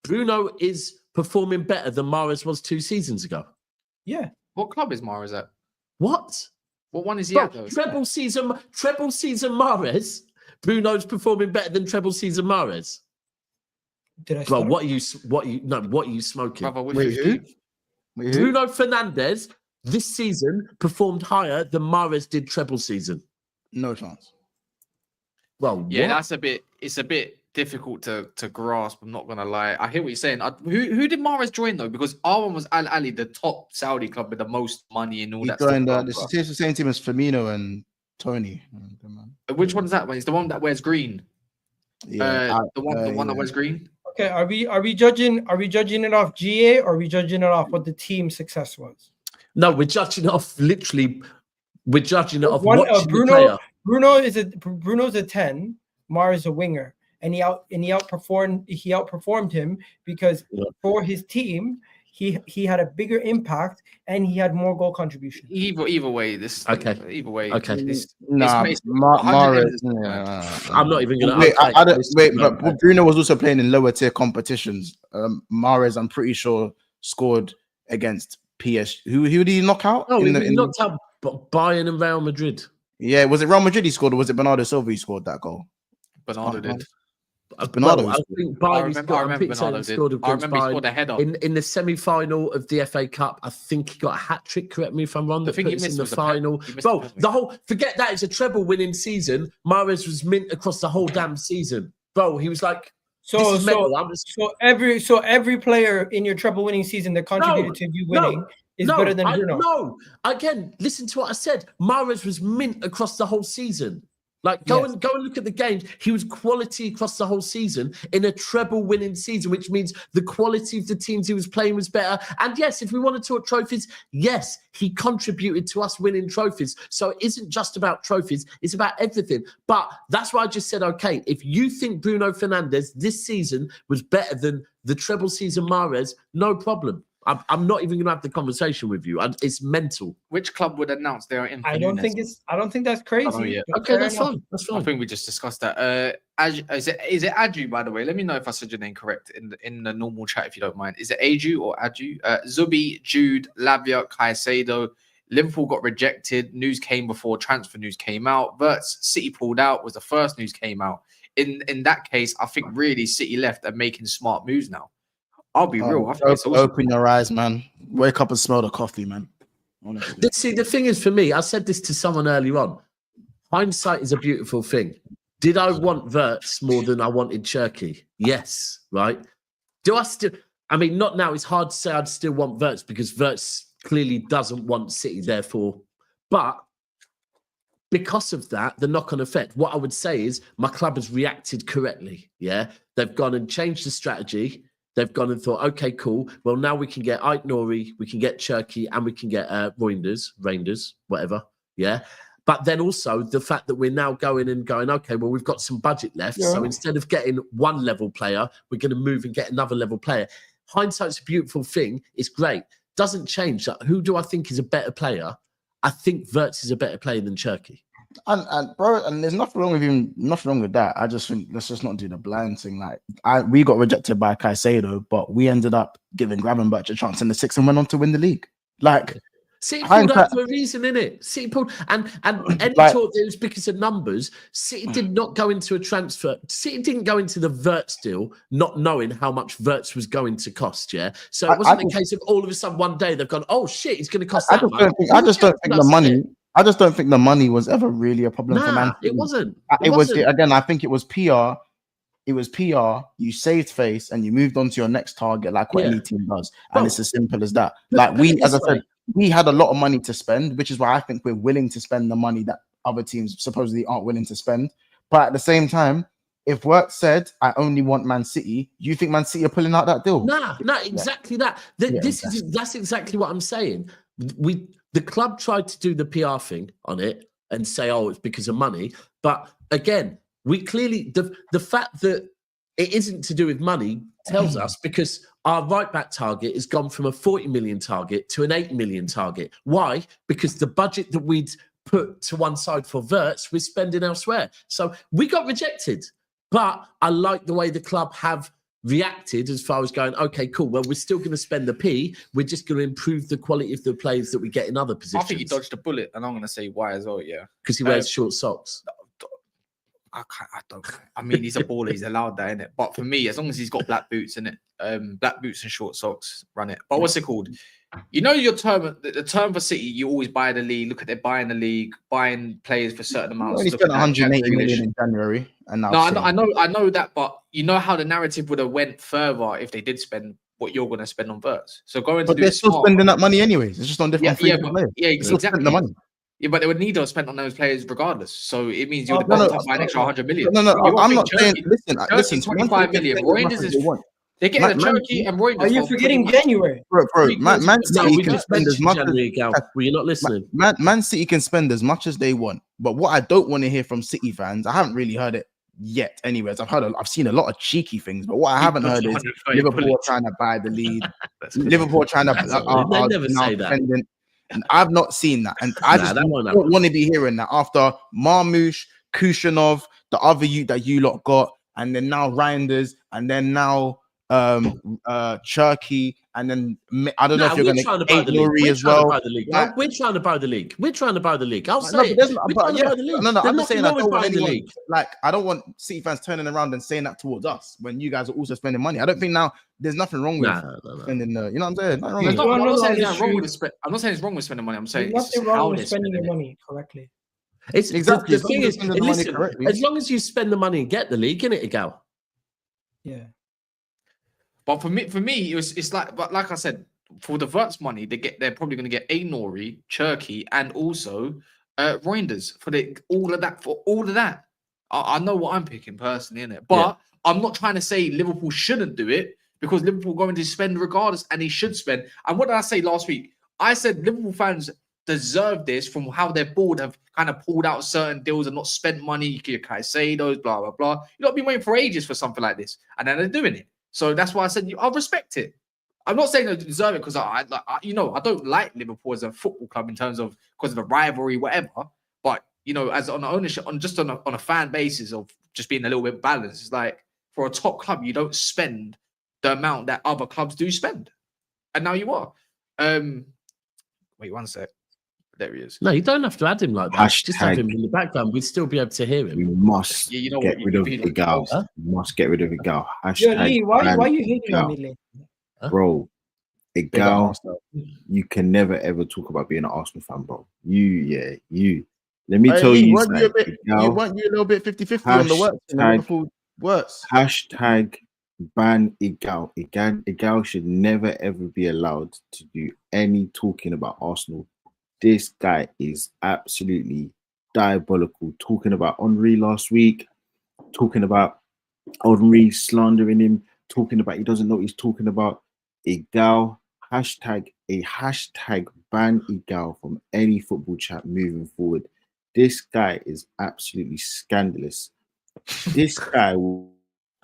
Bruno is performing better than Mahrez was 2 seasons ago. Yeah. What club is Mahrez at? What one is he at though? Treble season Mahrez. Bruno's performing better than treble season Mahrez. Did I? Bro, what are you smoking? Brother, Wait, who? Bruno Fernandes this season performed higher than Mahrez did treble season. No chance. Well, yeah, it's a bit difficult to grasp. I'm not gonna lie. I hear what you're saying. Who did Mahrez join though? Because our one was Al Ahly, the top Saudi club with the most money and all that. He joined stuff. the same team as Firmino and Tony. Which one is that one? It's the one that wears green. Yeah, the one that wears green. Okay, are we judging it off GA or are we judging it off what the team success was? No, we're judging it off literally. We're judging it off watching Bruno. the player. Bruno's a 10. Mahrez a winger, and he outperformed him because for his team he had a bigger impact and he had more goal contribution. Either way, Either way, okay. Mahrez. I'm not even gonna. But Bruno was also playing in lower tier competitions. Mahrez, I'm pretty sure, scored against PSG. Who did he knock out? No, he knocked out But Bayern and Real Madrid. Yeah, was it Real Madrid he scored, or was it Bernardo Silva who scored that goal? Bernardo did. Bernardo Well, I think I Bayern remember Bernardo did. scored I remember he scored a header. in the semi-final of the FA Cup. I think he got a hat trick. Correct me if I'm wrong. The That thing put he us in missed the was final. he missed Bro, the penalty. the whole forget that it's a treble winning season. Mahrez was mint across the whole damn season. Bro, he was like, So this is mental. I'm just- so every player in your treble winning season that contributed to you winning is better than Bruno. No, again, listen to what I said. Mahrez was mint across the whole season. Like, go and look at the games. He was quality across the whole season in a treble winning season, which means the quality of the teams he was playing was better. And yes, if we want to talk trophies, yes, he contributed to us winning trophies. So it isn't just about trophies, it's about everything. But that's why I just said, okay, if you think Bruno Fernandes this season was better than the treble season Mahrez, no problem. I'm not even going to have the conversation with you. It's mental. Which club would announce they are in? I don't think that's crazy. Oh, yeah. But Okay, fair that's enough. fine. That's I fine. think we just discussed that. Is it Adu, by the way? Let me know if I said your name correct in the normal chat if you don't mind. Is it Aju or Adu? Zubi, Jude, Lavia, Caicedo. Liverpool got rejected. News came before transfer news came out. Wirtz, City pulled out was the first news came out. In that case, I think really City left and making smart moves now. I'll be real. I think it's awesome. Open your eyes, man. Wake up and smell the coffee, man. Honestly. See, the thing is for me, I said this to someone earlier on. Hindsight is a beautiful thing. Did I want Wirtz more than I wanted Cherky? Yes, right? Do I still? I mean, not now. It's hard to say I'd still want Wirtz because Wirtz clearly doesn't want City, therefore. But because of that, the knock-on effect, what I would say is my club has reacted correctly. Yeah, they've gone and changed the strategy. They've gone and thought, okay, cool. Well, now we can get Ait Nori, we can get Cherky, and we can get Reijnders, whatever. Yeah. But then also the fact that we're now going, okay, well, we've got some budget left. Yeah. So instead of getting one level player, we're going to move and get another level player. Hindsight's a beautiful thing. It's great. Doesn't change that. Who do I think is a better player? I think Wirtz is a better player than Cherky. And bro, and there's nothing wrong with him, nothing wrong with that. I just think let's just not do the blind thing. Like we got rejected by Caicedo, but we ended up giving Gravenberch a chance in the sixth and went on to win the league. Like City pulled out for a reason, innit? City pulled and any talk it was because of numbers. City did not go into a transfer. City didn't go into the Wirtz deal not knowing how much Wirtz was going to cost. Yeah, so it wasn't a case of all of a sudden one day they've gone, oh shit, it's going to cost that much. I just don't think the money. I just don't think the money was ever really a problem for Man City. It wasn't. It was again. I think it was PR. It was PR. You saved face and you moved on to your next target, like what any team does, and it's as simple as that. Like we, as I said, we had a lot of money to spend, which is why I think we're willing to spend the money that other teams supposedly aren't willing to spend. But at the same time, if Wirtz said, "I only want Man City," you think Man City are pulling out that deal? Nah, exactly that. That's exactly what I'm saying. The club tried to do the PR thing on it and say, "Oh, it's because of money." But again, we clearly the fact that it isn't to do with money tells us because our right back target has gone from a 40 million target to an 8 million target. Why? Because the budget that we'd put to one side for Wirtz, we're spending elsewhere. So we got rejected. But I like the way the club have reacted as far as going, okay, cool. Well, we're still going to spend the P. We're just going to improve the quality of the players that we get in other positions. I think he dodged a bullet, and I'm going to say why as well. Yeah, because he wears short socks. I mean, he's a baller. He's allowed that, innit? But for me, as long as he's got black boots in it, black boots and short socks, run it. But what's it called? You know, your term, the term for City, you always buy the league. Look at their buying the league, buying players for certain amounts. He spent 180 million in January, and now I know that, but you know how the narrative would have went further if they did spend what you're going to spend on Wirtz. So they're still spending that money anyways. It's just on different players. Yeah, exactly. The money. Yeah, but they would need to have spent on those players regardless. So it means you would have bumped up by an extra 100 million. No, I'm not saying. Listen. 25 million. Reijnders is. They're getting a Cherky and Reijnders. Are you forgetting January? Bro, Man City can spend as much. Were you not listening? Man City can spend as much as they want. But what I don't want to hear from City fans, I haven't really heard it yet. Anyways, I've seen a lot of cheeky things, but what I haven't heard is Liverpool trying to buy the lead. Liverpool trying to. They never say that. And I've not seen that, and I just don't want to be hearing that after Marmoush, Kushanov, the other that you lot got, and then now Reijnders, and then now Turkey, and then I don't know Nah, if you're we're going trying to to buy eight the league. Nori We're as trying to well. buy the league. Like- No, we're trying to buy the league. We're trying to buy the league. I'll No, say but it. there's- We're but trying to yeah, buy the league. no, There's I'm just saying I nothing don't wrong want with buying the anyone league. like I don't want City fans turning around and saying that towards us when you guys are also spending money. I don't think now there's nothing wrong with No. spending the. You know what I'm saying? Nothing wrong There's with not, it. I'm not saying No, there's nothing wrong true. with I'm not saying it's wrong with spending money. I'm saying There's it's just nothing how wrong they're with spending spending your it. money correctly. It's Exactly, The as long thing as is, you spend the money listen, correctly. as long as you spend the money and get the league, innit, Egal? Yeah. But for me, it's like, but like I said, for the Wirtz money, they're probably going to get a Nori, Cherky, and also Reijnders for all of that. I know what I'm picking personally, innit? But I'm not trying to say Liverpool shouldn't do it because Liverpool are going to spend regardless, and they should spend. And what did I say last week? I said Liverpool fans deserve this from how their board have kind of pulled out certain deals and not spent money. Caicedo's, blah blah blah. You not been waiting for ages for something like this, and then they're doing it. So that's why I said I respect it. I'm not saying they deserve it because I don't like Liverpool as a football club in terms of because of the rivalry, whatever. But as on ownership, on a fan basis of just being a little bit balanced, it's like for a top club, you don't spend the amount that other clubs do spend, and now you are. Wait 1 sec. There he is. No, you don't have to add him like that. Just have him in the background. We'd still be able to hear We him. must Yeah, you know get what, rid you of feel the gal. Huh? We must get rid of the gal. Yo, Lee, why ban you hating on Egal. me, Lee? Bro, a Big up gal, Arsenal. you can never ever talk about being an Arsenal fan, bro. You. Let me Hey, tell Lee, you, weren't you a something, bit? Egal, Weren't you a little bit 50-50 on the work? Liverpool works. hashtag ban Egal. Egal should never ever be allowed to do any talking about Arsenal. This guy is absolutely diabolical. Talking about Henry last week, talking about Henry slandering him, talking about he doesn't know what he's talking about. Egal, hashtag ban Egal from any football chat moving forward. This guy is absolutely scandalous. This guy will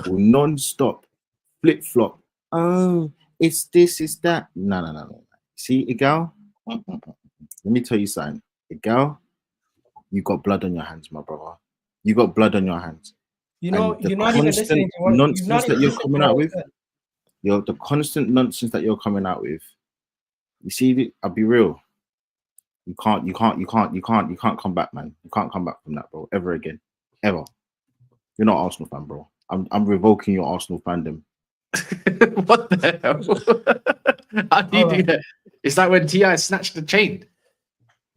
non-stop flip-flop. Oh, it's this, it's that. No. See, Egal? Let me tell you something. Egal, you got blood on your hands, my brother. You got blood on your hands. You're not even constant listening to what nonsense that you're coming out with. said. The constant nonsense that you're coming out with. You see, I'll be real. You can't come back, man. You can't come back from that, bro. Ever again. Ever. You're not an Arsenal fan, bro. I'm revoking your Arsenal fandom. What the hell? How do you do that? It's like when Ti snatched the chain.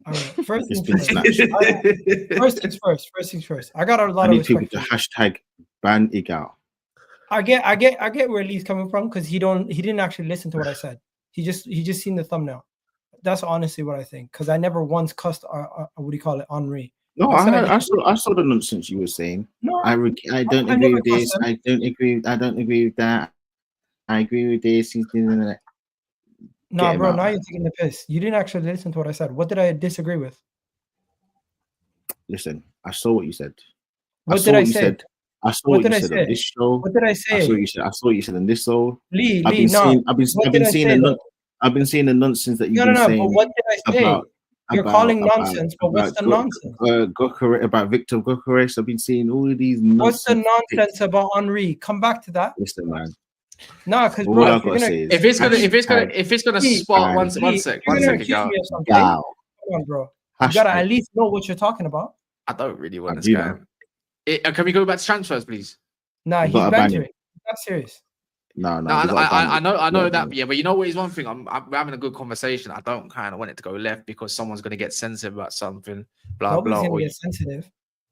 All right. First It's things been first. snatched. First things first. I got a I lot of need people respect. to hashtag ban Egal. I get where Lee's coming from because he didn't actually listen to what I said. He just seen the thumbnail. That's honestly what I think because I never once cussed what do you call it, Henry. No, I I saw the nonsense you were saying. No, I don't I agree never with this. cussed him. I don't agree with that. I agree with this. He's doing that. Nah, him bro, out, now man. you're taking the piss. You didn't actually listen to what I said. What did I disagree with? Listen, I saw what you said. What saw did I what you say? said. I saw What what you did I said say? on this show. What did I I saw say? what you said. I saw what you said on this show. Lee, I've been no. seeing. I've What been did I seeing say, the though? I've been seeing the nonsense that you've No, been but saying what did I say? about. You're calling nonsense, but what's the nonsense? About Victor Gyökeres. I've been seeing all of these. What's the nonsense nonsense about Henry? Come back to that. Listen, man. Nah, because All bro, I if you're gotta gonna say is If it's gonna Lee, spark Lee, one sec, you're gonna accuse Egal. me of something. Gal. Come on, bro. You gotta Hashtag. at least know what you're talking about. I don't really want I this do, guy. man. Can we go back to transfers, please? Nah, You he's gotta ban him. bantering. He's not serious. No, No, you gotta ban him. I know You gotta that, ban him. yeah, but you know what is one thing? we're having a good conversation. I don't kind of want it to go left because someone's gonna get sensitive about something. Blah Nobody's blah. gonna get sensitive.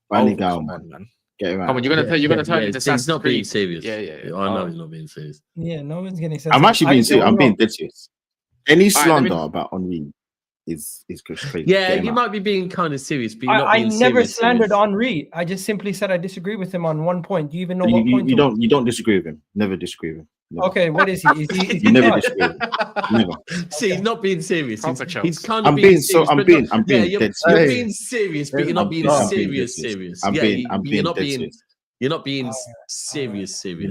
Ban Oh, Egal, come man. on, man. Get him out. Come on, you're gonna turn into He's Assassin's not being Creed. serious. Yeah. I know Oh. he's not being serious. Yeah, no one's getting sensitive. I'm actually being serious. I'm being wrong. dead serious. Any All right, let me- slander about Henry is crazy. Yeah, Get him you out. might be being kind of serious, but you're not I being never serious. slandered Henry. I just simply said I disagree with him on one point. Do you even know what point? You don't disagree with him. Never disagree with him. Never. Okay, what is he? Is he You never not? disagree with him. Never. See, he's not being serious. Proper He's jokes. kind of I'm being being serious. I'm but being not- yeah, dead you're serious. being serious, but you're I'm not being being serious. dead Serious. I'm Yeah, being you're dead not being. serious. You're not being serious. You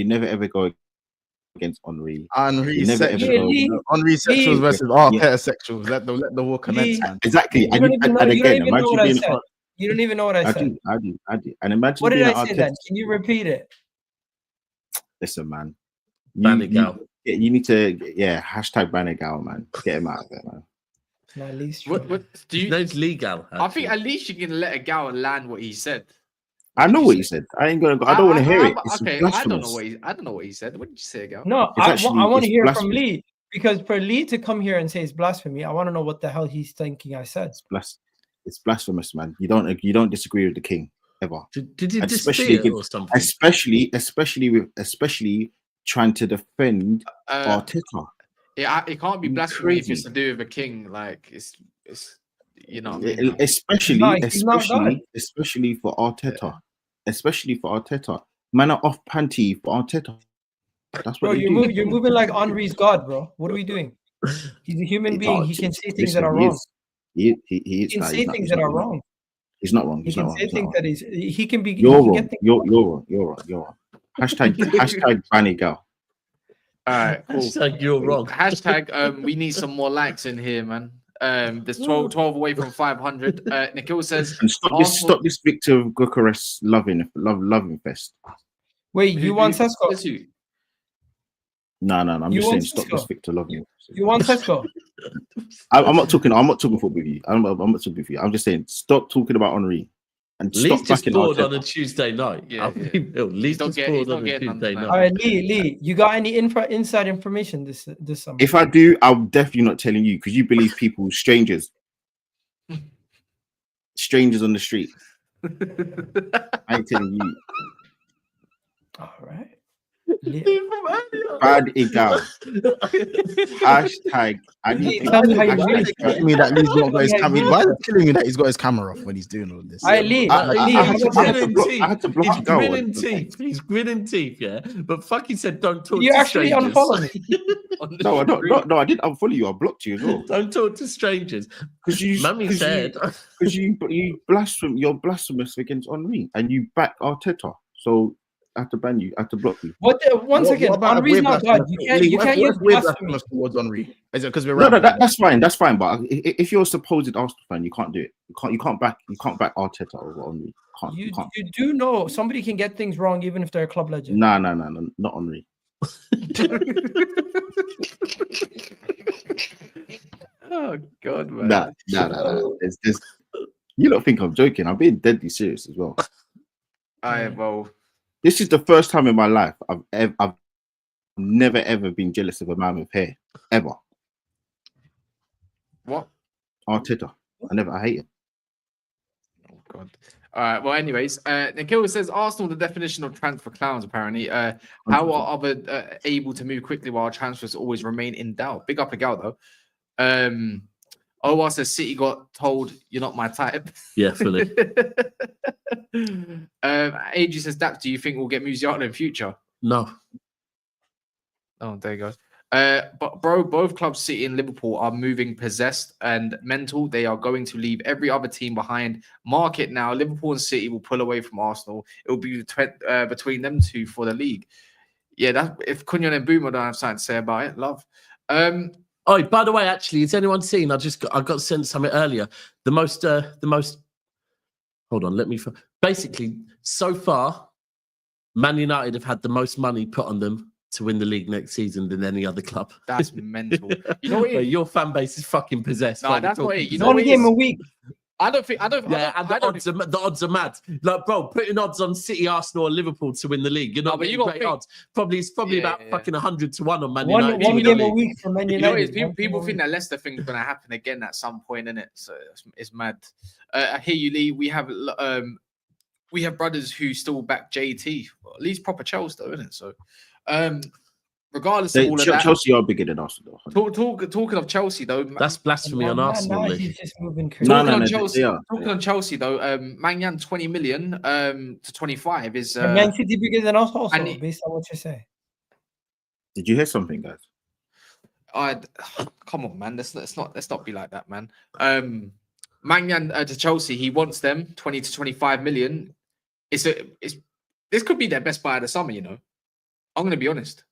never ever go against Henry. Henry You never ever sexuals. Lee, Henry sexuals Lee. versus Arteta sexuals. Let the war commence, Lee. man. Exactly. You don't even know, you don't even know imagine what I being said. You don't even know what I I said. do. And imagine What did being I an say Arteta. then? Can you repeat it? Listen, man. Ban Egal. You need to, hashtag ban Egal, man. Get him out of there, man. No, at least What do His you? name's Legal. I think at least you can let a gal land what he said. I know did what you he said. I ain't gonna. I don't want to hear it. It's Okay, blasphemous. I don't know what he said. What did you say, gal? no. It's I want it's to hear from blasphemy. Lee, because for Lee to come here and say it's blasphemy, I want to know what the hell he's thinking I said. It's blasphemous, man. You don't disagree with the king ever. Did you And especially or something? Especially trying to defend Arteta. It can't be blasphemy if it's Crazy. to do with a king. Like it's you know what I mean? Especially for Arteta. Especially for Arteta. Man are off panty for Arteta. That's what Bro, they you're do. moving like Henri's God, bro. What are we doing? He's a human being. He can say things that are wrong. He He can say things that are wrong. He's not wrong. He can say things that he can be. You're he can wrong. get things You're wrong. Hashtag ban Egal. All right, cool. Hashtag you're wrong. Hashtag we need some more likes in here, man. There's 12 away from 500. Nikhil says, And stop this Victor Gyökeres loving fest. Wait, you want Sesko? Who? No. I'm You just saying want stop Sesko? this Victor loving. You want Sesko? I'm not talking football with you. I'm not talking with you. I'm just saying stop talking about Henri and Lee's stop just backing bored on a Arteta. Tuesday night. Yeah, I'll be real. Lee's He's just not bored on a getting Tuesday none All night. right, Lee, you got any inside information this summer? If I do, I'm definitely not telling you because you believe people, strangers on the street. I ain't telling you. All right. Bad Egal. Hashtag. I need Tell me how you hashtag- feel. Telling me that he's not got his camera. Why is it telling me that he's got his camera off when he's doing all this? All right, Lee. I had to grinning block- teeth. I had to block He's Egal. grinning teeth. He's grinning teeth, yeah. But fucking said don't talk You to actually strangers. unfollow me. No, I don't. No, I didn't unfollow you. I blocked you as well. Don't talk to strangers. Because you, Mummy said. because you blaspheme. You're blasphemous against Henri, and you back Arteta. So I have to ban you. I have to block you. One second. Henri's not God. You can't use blasphemy. towards Henri. Is it because we're No, rapping? that's fine. That's fine. But if you're a supposed Arsenal fan, you can't do it. You can't back Arteta over Henri. You can't. You do know somebody can get things wrong even if they're a club legend. No, not Henri. Oh God, man. No. There's, you don't think I'm joking? I'm being deadly serious as well. Well, This is the first time in my life I've never ever been jealous of a man with hair ever. what? Arteta. I hate him. Oh God. All right. Well, anyways, Nikhil says Arsenal the definition of transfer clowns. Apparently, how are other able to move quickly while transfers always remain in doubt? Big up Egal though. OR says City got told you're not my type. Yeah, fully. AG says Daps, do you think we'll get Musiala in future? No. Oh, there you go. But bro, both clubs, City and Liverpool, are moving possessed and mental. They are going to leave every other team behind. Mark it now. Liverpool and City will pull away from Arsenal. It will be between them two for the league. Yeah, that if Cunyon and Boomer don't have something to say about it, love. Oh, by the way, actually, has anyone seen? I got sent something earlier. The most. Hold on, let me. Basically, so far, Man United have had the most money put on them to win the league next season than any other club. That's mental. You know what? Your fan base is fucking possessed. No, that's what it is. You know One what it game is? a week. I don't think. Yeah, and the odds are mad. Like, bro, putting odds on City, Arsenal, or Liverpool to win the league, you're not but you getting got great think- odds. It's probably about fucking 100 to 1 on Man One United. to win game the a league. week for Man You know, United. people think that Leicester thing is going to happen again at some point, innit? So it's mad. I hear you, Lee. We have brothers who still back JT, well, at least proper Chelsea, though, isn't it? So, regardless of all of that, Chelsea are bigger than Arsenal. talking of Chelsea, though, That's blasphemy on Arsenal, Lee. He's just moving crazy. No, talking on Chelsea, though, Maignan 20 million to 25 is Man City bigger than us also, and based on what you say. Did you hear something, guys? come on, man. Let's not be like that, man. Maignan to Chelsea, he wants them 20 to 25 million. This could be their best buy of the summer, you know. I'm gonna be honest.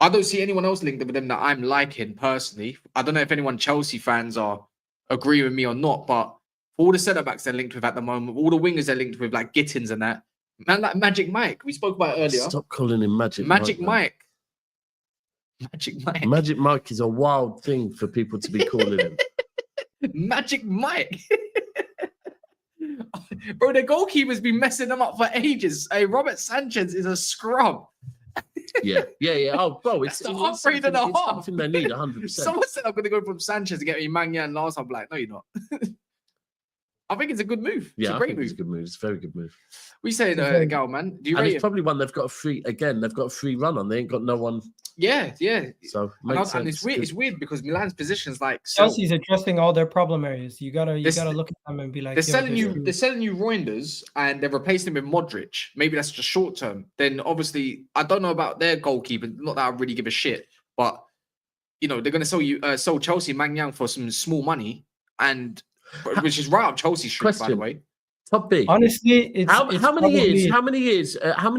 I don't see anyone else linked with them that I'm liking personally. I don't know if anyone Chelsea fans are agree with me or not, but all the centre backs they're linked with at the moment, all the wingers they're linked with, like Gittins and that, Man, like Magic Mike. We spoke about it earlier. Stop calling him Magic Magic Mike. Mike. Magic Mike. Magic Mike is a wild thing for people to be calling him. Magic Mike. Bro, the goalkeeper's been messing them up for ages. Hey, Robert Sanchez is a scrub. Yeah. Oh, bro, it's the upgrade and a half. something they need 100%. Someone said I'm going to go from Sanchez to get me Maignan last. I'm like, no, you're not. I think it's a good move. Yeah, it's a great move. It's a good move. It's a very good move. We saying, Gal, man. Do you and rate it's him? probably one they've got a free run on. They ain't got no one. Yeah. So And it's weird. It's weird because Milan's position's like Chelsea's addressing all their problem areas. You gotta look at them and be like, they're selling you Reijnders and they're replacing him with Modric. Maybe that's just short term. Then obviously I don't know about their goalkeeper. Not that I really give a shit, but you know they're gonna sell Chelsea Maignan for some small money, and which is right up Chelsea Street, by the way. Top B. Honestly, it's how many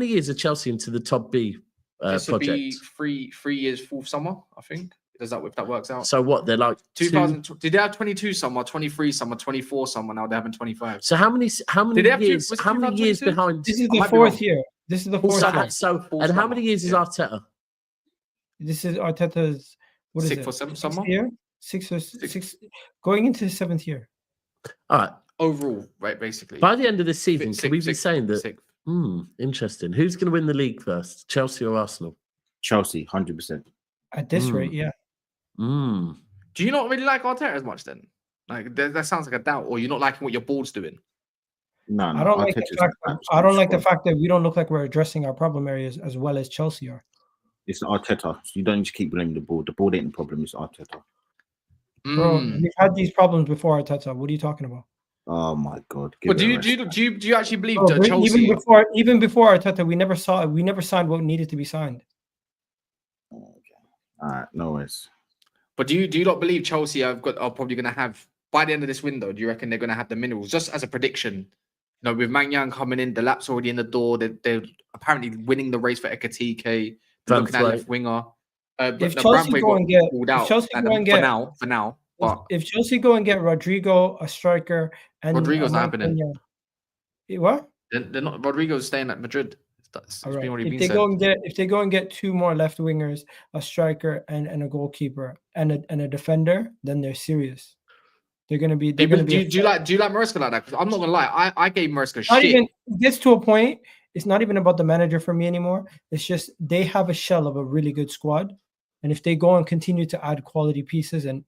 years are Chelsea into the top B This will project? be 3 years, fourth summer, I think. Does that if that works out? So what? They're like 2000. Did they have 22 summer, 23 summer, 24 summer? Now they're having 25. So how many years? How many years behind? This is the fourth year. This is the fourth. So and how many years is Arteta? This is Arteta's what is Sixth it? or seventh summer? Year? Six, going into his 7th year. All right. Overall, right, basically. By the end of this season, can we be saying that? Sixth. Interesting. Who's going to win the league first, Chelsea or Arsenal? Chelsea, 100%. At this rate, yeah. Do you not really like Arteta as much then? Like that sounds like a doubt, or you're not liking what your board's doing? No, I don't like the fact that we don't look like we're addressing our problem areas as well as Chelsea are. It's Arteta. So you don't need to keep blaming the board. The board ain't the problem. It's Arteta. Bro, we've had these problems before Arteta. What are you talking about? Oh my God! But do you actually believe that Chelsea? Even before Arteta, we never signed what needed to be signed. Okay. All right, no worries. But do you not believe Chelsea are probably going to have by the end of this window? Do you reckon they're going to have the minerals? Just as a prediction, you know, with Maignan coming in, the lap's already in the door. They're apparently winning the race for Ekatike. Looking at left winger. If Chelsea go and get Rodrigo, a striker, and Rodrigo's not happening. What? They're not. Rodrigo's staying at Madrid. All right. If they go and get 2 more left wingers, a striker, and a goalkeeper, and a defender, then they're serious. They're gonna be. Do you like Maresca like that? Because I'm not gonna lie, I gave Maresca shit. It gets to a point. It's not even about the manager for me anymore. It's just they have a shell of a really good squad, and if they go and continue to add quality pieces and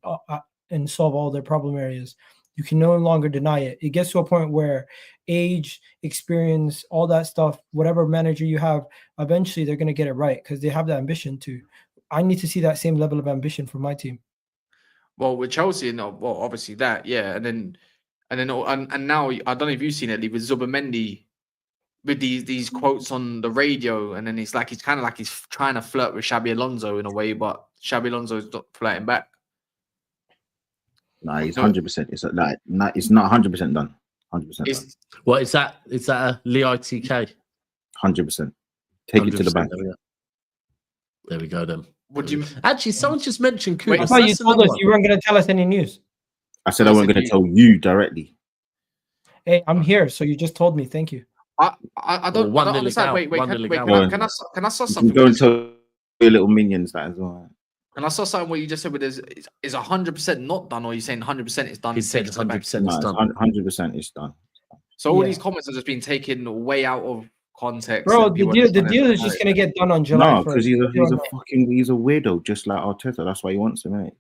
solve all their problem areas, you can no longer deny it. It gets to a point where age, experience, all that stuff, whatever manager you have, eventually they're going to get it right because they have the ambition to. I need to see that same level of ambition from my team. Well, with Chelsea, obviously that, yeah, and now I don't know if you've seen it, with Zubimendi, with these quotes on the radio, and then he's kind of like he's trying to flirt with Xabi Alonso in a way, but Xabi Alonso is not flirting back. No, he's 100%. It's not 100% done. 100%. What is that? Is that a Lee ITK? 100%. Take it to the bank. There we go then. What do you actually? Someone just mentioned Kudus. I thought you told us you weren't going to tell us any news. I said I wasn't going to tell you directly. Hey, I'm here, so you just told me. Thank you. I don't understand. Wait. Can I saw something? You go and tell your little minions that as well. And I saw something what you just said with is 100% not done, or are you saying 100% it's done? He said 100% it's done. 100% it's done. So all these comments have just been taken way out of context. Bro, the deal is just going to get done on July 1st. No, because he's a weirdo, just like Arteta. That's why he wants him, mate.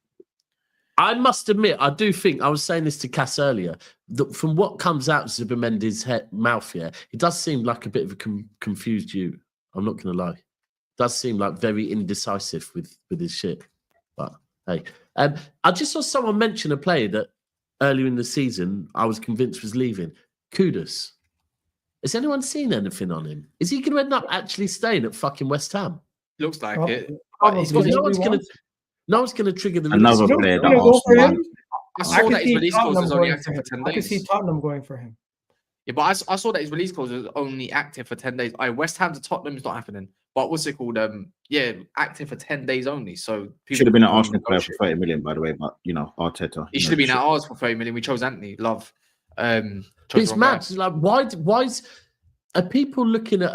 I must admit, I do think, I was saying this to Cass earlier, that from what comes out of Zubimendi's mouth, it does seem like a bit of a confused you. I'm not going to lie. It does seem like very indecisive with his shit. But hey, I just saw someone mention a player that earlier in the season I was convinced was leaving. Kudus. Has anyone seen anything on him? Is he going to end up actually staying at fucking West Ham? Looks like it. No one's going to trigger the another player that I saw that his release clause was only active for 10 days. I can see Tottenham going for him. Yeah, but I saw that his release clause was only active for 10 days. West Ham to Tottenham is not happening. But what's it called? Active for 10 days only. So should have been an Arsenal player for 30 million, by the way. But Arteta. He should have been at ours for 30 million. We chose Anthony. Love. It's mad. Like, why is Are people looking at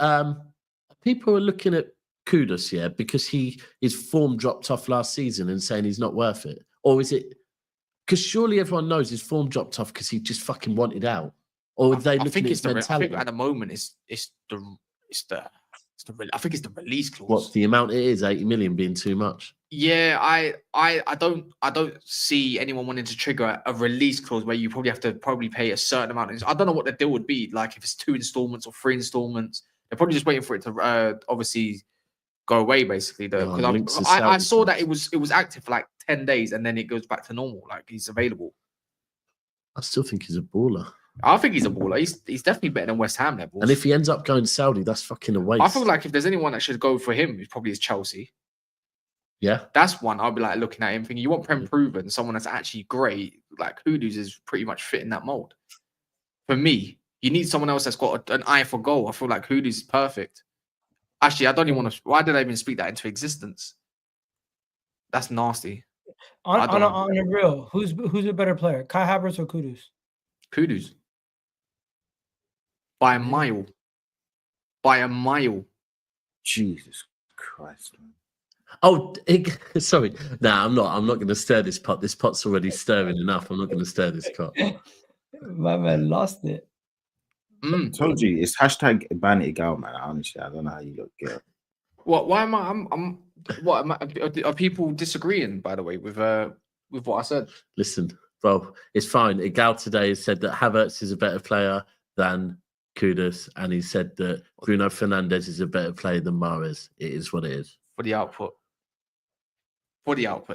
Kudus, yeah, because his form dropped off last season and saying he's not worth it? Or is it because surely everyone knows his form dropped off because he just fucking wanted out? Or are they looking at his mentality? I think at the moment it's the I think it's the release clause. What's the amount it is? 80 million being too much? Yeah, I don't see anyone wanting to trigger a release clause where you probably have to pay a certain amount. I don't know what the deal would be, like if it's 2 installments or 3 installments. They're probably just waiting for it to obviously go away, basically. Because I saw that it was active for like 10 days and then it goes back to normal. Like he's available. I still think he's a baller. I think he's a baller. He's definitely better than West Ham levels. And if he ends up going Saudi, that's fucking a waste. I feel like if there's anyone that should go for him, it probably is Chelsea. Yeah, that's one I'll be like looking at him thinking you want Prem proven, someone that's actually great. Like Kudus is pretty much fitting that mold. For me, you need someone else that's got an eye for goal. I feel like Kudus is perfect. Actually, I don't even want to. Why did I even speak that into existence? That's nasty. On a real, who's a better player, Kai Havertz or Kudus? Kudus. By a mile. By a mile. Jesus Christ, man. Oh, sorry. Nah, I'm not going to stir this pot. This pot's already stirring enough. I'm not going to stir this pot. My man lost it. I told you, it's hashtag ban Egal, man. Honestly, I don't know how you look good. What? Why am I? Are people disagreeing, by the way, with what I said? Listen, bro, it's fine. Egal today has said that Havertz is a better player than Kudus, and he said that Bruno Fernandes is a better player than Mahrez. It is what it is. For the output.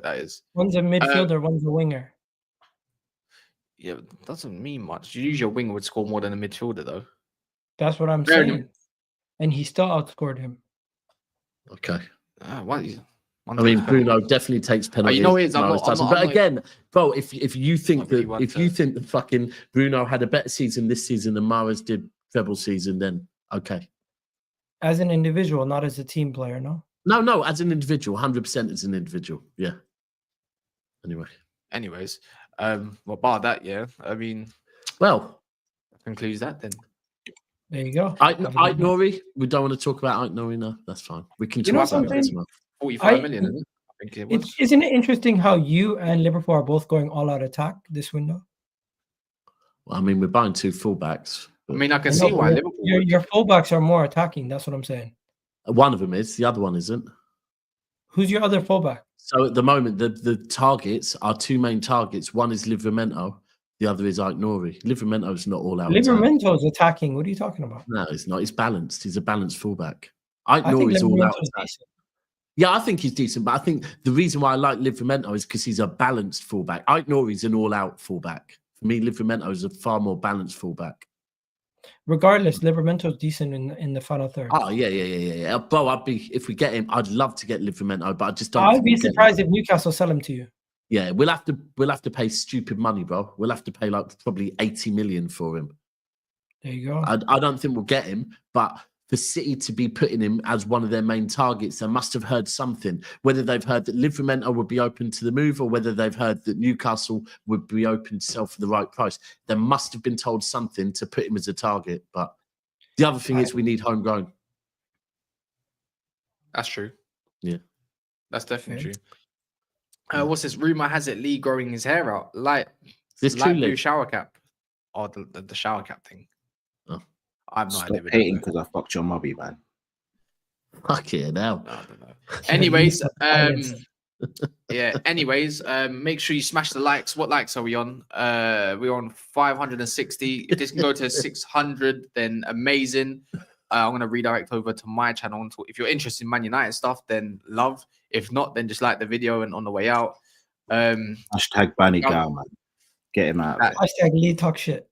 That is. One's a midfielder, one's a winger. Yeah, it doesn't mean much. Usually a winger would score more than a midfielder, though. That's what I'm saying. And he still outscored him. Okay. I mean, Bruno definitely takes penalties. You know it is. But again, bro, if you think that fucking Bruno had a better season this season than Mahrez did treble season, then okay. As an individual, not as a team player, no? No, as an individual, 100% as an individual. Yeah. Anyways, well, bar that, yeah. I mean, well, that concludes that then. There you go. Ait Nori, we don't want to talk about Ait Nori now. That's fine. We can talk about it next month. 45 million, isn't it? I think it was. Isn't it interesting how you and Liverpool are both going all out attack this window? Well, I mean, we're buying 2 fullbacks. I mean, I can see why Liverpool. Your fullbacks are more attacking. That's what I'm saying. One of them is, the other one isn't. Who's your other fullback? So at the moment, the targets are 2 main targets. One is Livramento, the other is Ait Nori. Livramento is not all out. Livramento is attacking. What are you talking about? No, it's not. He's balanced. He's a balanced fullback. Ait Nori is all out. Yeah, I think he's decent, but I think the reason why I like Livramento is because he's a balanced fullback. Ait Nori is an all-out fullback. For me, Livramento is a far more balanced fullback. Regardless, Livermento's decent in the final third. Oh yeah. Bro, if we get him, I'd love to get Livramento, but I just don't. I'd be surprised if Newcastle sell him to you. Yeah, we'll have to pay stupid money, bro. We'll have to pay like probably 80 million for him. There you go. I don't think we'll get him, but for City to be putting him as one of their main targets, they must have heard something. Whether they've heard that Livramento would be open to the move or whether they've heard that Newcastle would be open to sell for the right price. They must have been told something to put him as a target. But the other thing is we need homegrown. That's true. Yeah. That's definitely true. What's this? Rumour has it Lee growing his hair out. Light blue shower cap. Or the shower cap thing. Oh. I'm not hating because I fucked your mobby, man. Fuck it now. No, I don't know. Anyways, Anyways, make sure you smash the likes. What likes are we on? We're on 560. If this can go to 600, then amazing. I'm gonna redirect over to my channel. If you're interested in Man United stuff, then love. If not, then just like the video and on the way out. Hashtag ban Egal, man. Get him out. Hashtag Lee talk shit.